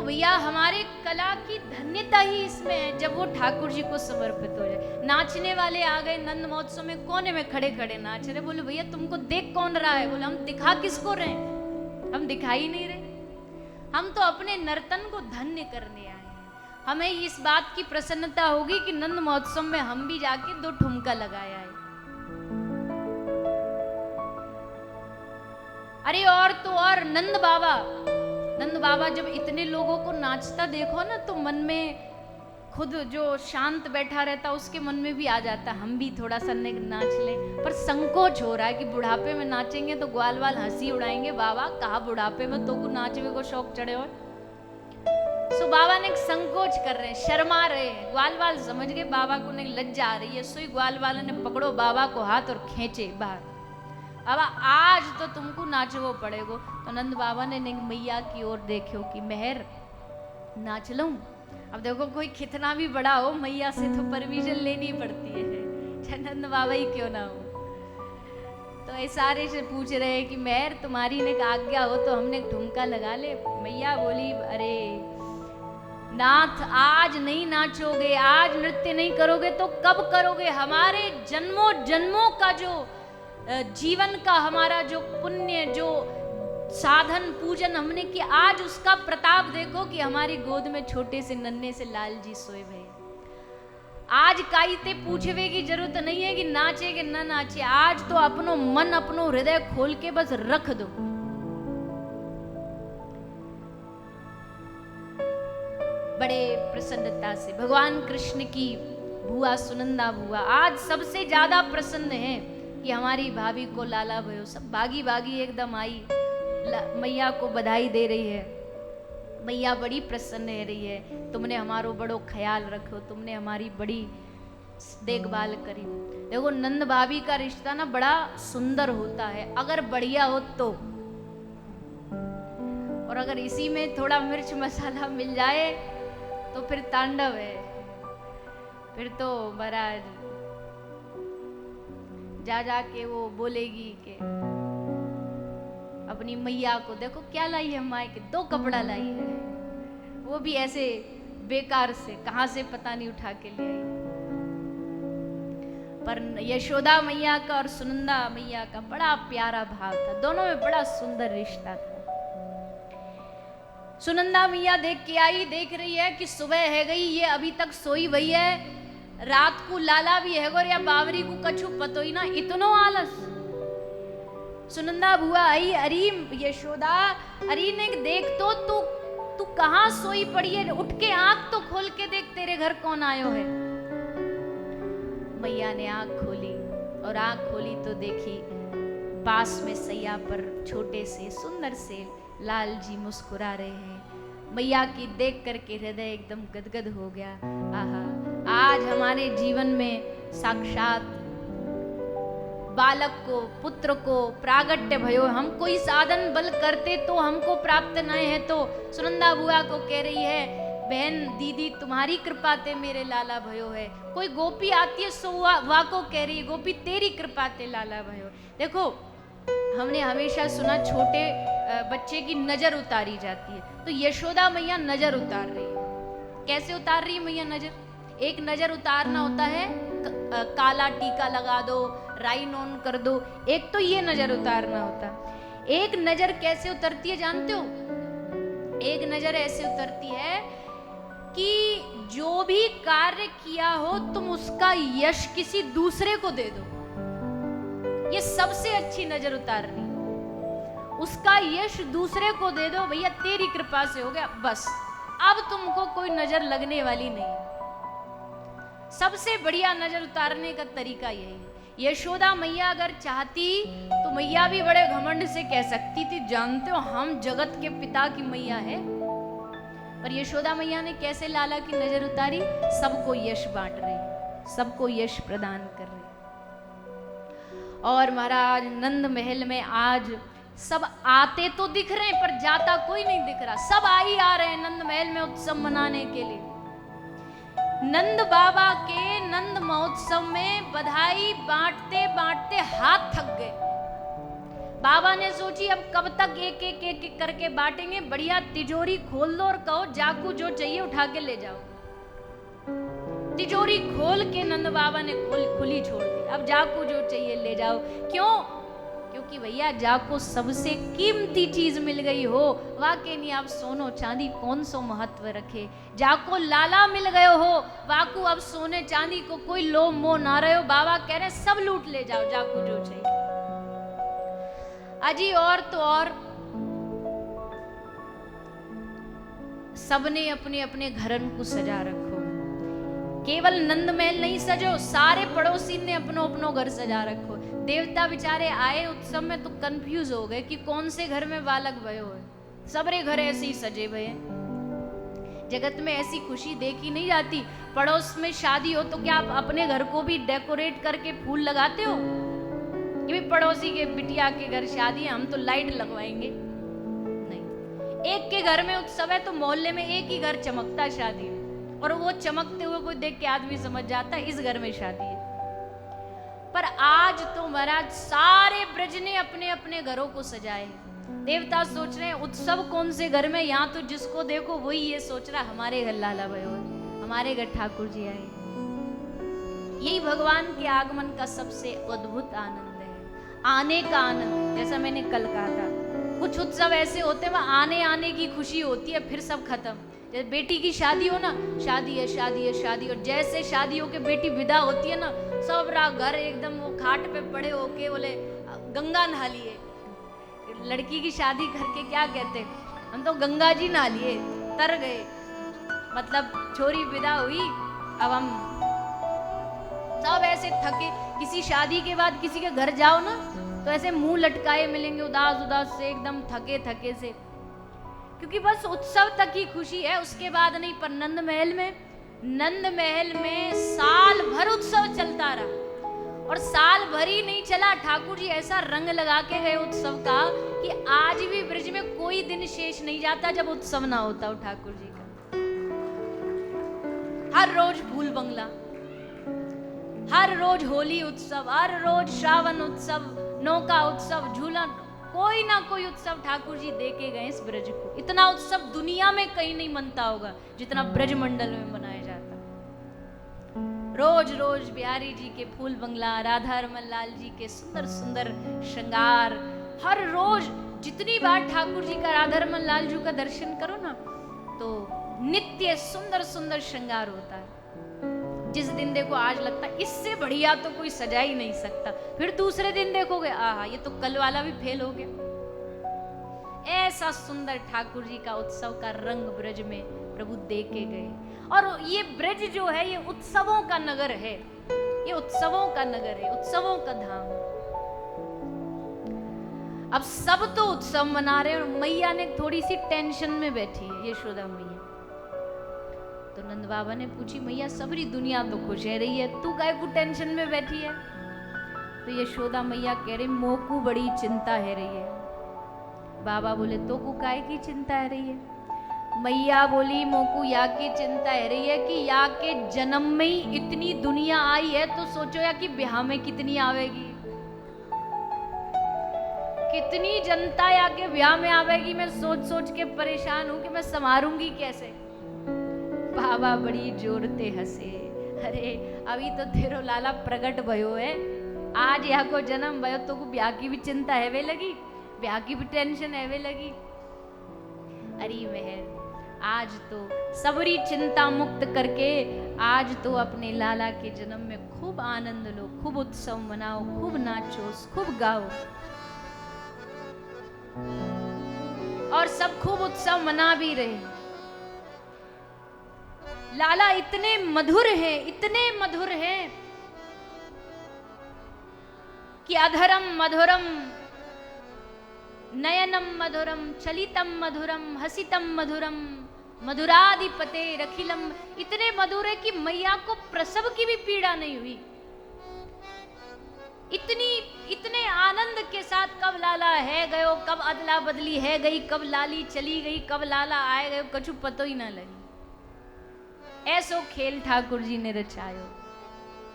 भैया हमारे कला की धन्यता ही इसमें है जब वो ठाकुर जी को समर्पित हो जाए। नाचने वाले आ गए नंद महोत्सव में, कोने में खड़े खड़े नाच रहे। बोले भैया तुमको देख कौन रहा है? बोले हम दिखा किसको रहे, हम दिखाई नहीं रहे, हम तो अपने नर्तन को धन्य करने आए हैं। हमें इस बात की प्रसन्नता होगी कि नंद महोत्सव में हम भी जाके 2 ठुमका लगाया है। अरे और तो और नंद बाबा जब इतने लोगों को नाचता देखो ना तो मन में खुद जो शांत बैठा रहता उसके मन में भी आ जाता हम भी थोड़ा सा नाच लें, पर संकोच हो रहा है कि बुढ़ापे में नाचेंगे तो ग्वाल वाल हंसी उड़ाएंगे। बाबा कहा बुढ़ापे में तो को नाचवे को शौक चढ़े हो। सो बाबा ने संकोच कर रहे हैं, शर्मा रहे हैं। ग्वाल वाल समझ गए बाबा को ने लज्जा आ रही है। सोई ग्वाल वाले ने पकड़ो बाबा को हाथ और खींचे बाहर। बाबा आज तो तुमको नाचवो पड़ेगो। तो नंद बाबा ने मैया की ओर देखो कि मेहर नाच लूं। अब देखो कोई कितना भी बड़ा हो मैया से तो परमिशन लेनी पड़ती है, चाहे नंद बाबा ही क्यों ना हो। तो इशारे से पूछ रहे हैं कि मेहर तुम्हारी ने आज्ञा हो तो हमने ठुमका लगा ले। मैया बोली अरे नाथ आज नहीं नाचोगे, आज नृत्य नहीं करोगे तो कब करोगे? हमारे जन्मों जन्मों का जो जीवन का हमारा जो पुण्य जो साधन पूजन हमने किया, आज उसका प्रताप देखो कि हमारी गोद में छोटे से नन्हे से लाल जी सोए हुए। आज काईते पूछवे की जरूरत नहीं है कि नाचे कि न नाचे, आज तो अपनो मन अपनो हृदय खोल के बस रख दो। बड़े प्रसन्नता से भगवान कृष्ण की बुआ सुनंदा बुआ आज सबसे ज्यादा प्रसन्न है कि हमारी भाभी को लाला भयो। सब भागी भागी एकदम आई, मैया को बधाई दे रही है। मैया बड़ी प्रसन्न है रही है, तुमने हमारो बड़ो ख्याल रखो, तुमने हमारी बड़ी देखभाल करी। देखो नंद भाभी का रिश्ता ना बड़ा सुंदर होता है अगर बढ़िया हो तो, और अगर इसी में थोड़ा मिर्च मसाला मिल जाए तो फिर तांडव है। फिर तो महाराज जा के वो बोलेगी कि अपनी मैया को देखो क्या लाई है माई के, 2 कपड़ा लाई है, वो भी ऐसे बेकार से कहां से पता नहीं उठा के ले आई। पर यशोदा मैया का और सुनंदा मैया का बड़ा प्यारा भाव था, दोनों में बड़ा सुंदर रिश्ता था। सुनंदा मैया देख के आई, देख रही है कि सुबह है गई, ये अभी तक सोई वही है, रात को लाला भी है गोर या बावरी को कछु पतो ही ना, इतनो आलस। सुनंदा बुआ आई, अरे यशोदा अरे ने देख तो तू कहां सोई पड़ी है, उठ के आंख तो खोल के देख तेरे घर कौन आयो है। मैया ने आंख खोली और आंख खोली तो देखी पास में सैया पर छोटे से सुंदर से लाल जी मुस्कुरा रहे हैं। मैया की देख करके हृदय एकदम गदगद हो गया। आहा आज हमारे जीवन में साक्षात बालक को पुत्र को प्रागट्य भयो। हम कोई साधन बल करते तो हमको प्राप्त न है, तो सुनंदा बुआ को कह रही है बहन दीदी तुम्हारी कृपा ते मेरे लाला भयो है। कोई गोपी आती है सो वा को कह रही है गोपी तेरी कृपा ते लाला भयो। देखो हमने हमेशा सुना छोटे बच्चे की नजर उतारी जाती है, तो यशोदा मैया नजर उतार रही है। कैसे उतार रही है मैया नजर? एक नजर उतारना होता है काला टीका लगा दो, राइन ऑन कर दो, एक तो ये नजर उतारना होता है। एक नजर कैसे उतरती है जानते हो? एक नजर ऐसे उतरती है कि जो भी कार्य किया हो तुम उसका यश किसी दूसरे को दे दो, ये सबसे अच्छी नजर उतारनी। उसका यश दूसरे को दे दो, भैया तेरी कृपा से हो गया, बस अब तुमको कोई नजर लगने वाली नहीं। सबसे बढ़िया नजर उतारने का तरीका यही है। यशोदा मैया अगर चाहती तो मैया भी बड़े घमंड से कह सकती थी जानते हो हम जगत के पिता की मैया है, पर यशोदा मैया ने कैसे लाला की नजर उतारी? सबको यश बांट रही, सबको यश प्रदान कर रही। और महाराज नंद महल में आज सब आते तो दिख रहे हैं पर जाता कोई नहीं दिख रहा। सब आ रहे हैं नंद महल में उत्सव मनाने के लिए। नंद बाबा के नंद महोत्सव में बधाई बांटते बांटते हाथ थक गए। बाबा ने सोची अब कब तक एक एक एक एक करके बांटेंगे, बढ़िया तिजोरी खोल दो और कहो जाकू जो चाहिए उठा के ले जाओ। तिजोरी खोल के नंद बाबा ने खुली छोड़ दी, अब जाकू जो चाहिए ले जाओ। क्यों? क्योंकि भैया जाको सबसे कीमती चीज मिल गई हो, वाकई नहीं आप सोनो चांदी कौन सो महत्व रखे। जाको लाला मिल गए हो, वाकू अब सोने चांदी को कोई लोभ मोह ना रहे हो। बाबा कह रहे सब लूट ले जाओ जाकू जो चाहिए। अजी और तो और सबने अपने अपने घरन को सजा रखो, केवल नंद महल नहीं सजो, सारे पड़ोसी ने अपनो अपनो घर सजा रखो। देवता बेचारे आए उत्सव में तो कंफ्यूज हो गए कि कौन से घर में बालक भयो है। सबरे घर ऐसे ही सजे भये। जगत में ऐसी खुशी देखी नहीं जाती। पड़ोस में शादी हो तो क्या आप अपने घर को भी डेकोरेट करके फूल लगाते हो? कि पड़ोसी के बिटिया के घर शादी है, हम तो लाइट लगवाएंगे? नहीं। एक के घर में उत्सव है तो मोहल्ले में एक ही घर चमकता शादी है, और वो चमकते हुए को देख के आदमी समझ जाता है इस घर में शादी है। पर आज तो महाराज सारे ब्रज ने अपने अपने घरों को सजाए। देवता सोच रहे हैं उत्सव कौन से घर में, यहाँ तो जिसको देखो वही ये सोच रहा हमारे घर लाला भयो है, हमारे घर ठाकुर जी आए। यही भगवान के आगमन का सबसे अद्भुत आनंद है, आने का आनंद। जैसा मैंने कल कहा था, कुछ उत्सव ऐसे होते हैं वहां आने आने की खुशी होती है, फिर सब खत्म। जैसे बेटी की शादी हो ना, शादी है शादी है शादी, और जैसे शादी होके बेटी विदा होती है ना, सब घर एकदम वो खाट पे पड़े होके बोले गंगा नहा लिए। लड़की की शादी करके क्या कहते, हम तो गंगा जी नहा लिए, तर गए, मतलब छोरी विदा हुई, अब हम सब ऐसे थके। किसी शादी के बाद किसी के घर जाओ ना तो ऐसे मुंह लटकाए मिलेंगे, उदास उदास से, एकदम थके थके से, क्योंकि बस उत्सव तक ही खुशी है, उसके बाद नहीं। पर नंद महल में साल भर उत्सव चलता रहा, और साल भर ही नहीं चला, ठाकुर जी ऐसा रंग लगा के गए उत्सव का कि आज भी ब्रज में कोई दिन शेष नहीं जाता जब उत्सव ना होता हो ठाकुर जी का। हर रोज फूल बंगला, हर रोज होली उत्सव, हर रोज श्रावण उत्सव, नौका उत्सव, झूला, कोई ना कोई उत्सव ठाकुर जी दे के गए इस ब्रज को। इतना उत्सव दुनिया में कहीं नहीं मनता होगा जितना ब्रज मंडल में मनाया जाता। रोज रोज बिहारी जी के फूल बंगला, राधा रमन लाल जी के सुंदर सुंदर श्रृंगार, हर रोज जितनी बार ठाकुर जी का, राधा रमन लाल जी का दर्शन करो ना तो नित्य सुंदर सुंदर श्रृंगार होता है। जिस दिन देखो आज लगता है इससे बढ़िया तो कोई सजा ही नहीं सकता, फिर दूसरे दिन देखोगे आहा ये तो कल वाला भी फेल हो गया। ऐसा सुंदर ठाकुर जी का उत्सव का रंग ब्रज में प्रभु दे के गए। और ये ब्रज जो है ये उत्सवों का नगर है, ये उत्सवों का नगर है, उत्सवों का धाम। अब सब तो उत्सव मना रहे हैं और मैया ने थोड़ी सी टेंशन में बैठी है, यशोदा मैया। तो नंद बाबा ने पूछी मैया सबरी दुनिया तो खुश है रही है, तू काहे को टेंशन में बैठी है? तो यशोदा मैया कह रही मोकू बड़ी चिंता है रही है। बाबा बोले तो को काहे की चिंता है रही है? मैया बोली मोकू या की चिंता है रही है कि या के जन्म में ही इतनी दुनिया आई है, तो सोचो या कि ब्याह में कितनी आवेगी, कितनी जनता या के ब्याह में आवेगी। मैं सोच सोच के परेशान हूं कि मैं संभारूंगी कैसे। बाबा बड़ी जोरते हंसे, अरे अभी तो तेरो लाला प्रगट भयो है, आज यहाँ को जन्म भयो तो को ब्याह की भी चिंता है वे लगी, ब्याह की भी टेंशन है वे लगी। अरे महर आज तो सबरी चिंता मुक्त करके आज तो अपने लाला के जन्म में खूब आनंद लो, खूब उत्सव मनाओ, खूब नाचो, खूब गाओ। और सब खूब उत्सव मना भी रहे। लाला इतने मधुर हैं, इतने मधुर हैं कि अधरम मधुरम, नयनम मधुरम, चलितम मधुरम, हसितम मधुरम, मधुराधिपते रखिलम। इतने मधुर है कि मैया को प्रसव की भी पीड़ा नहीं हुई। इतने आनंद के साथ कब लाला है गयो, कब अदला बदली है गई, कब लाली चली गई, कब लाला आए गयो, कछु पतो ही ना लगी। ऐसो खेल ठाकुर जी ने रचायो।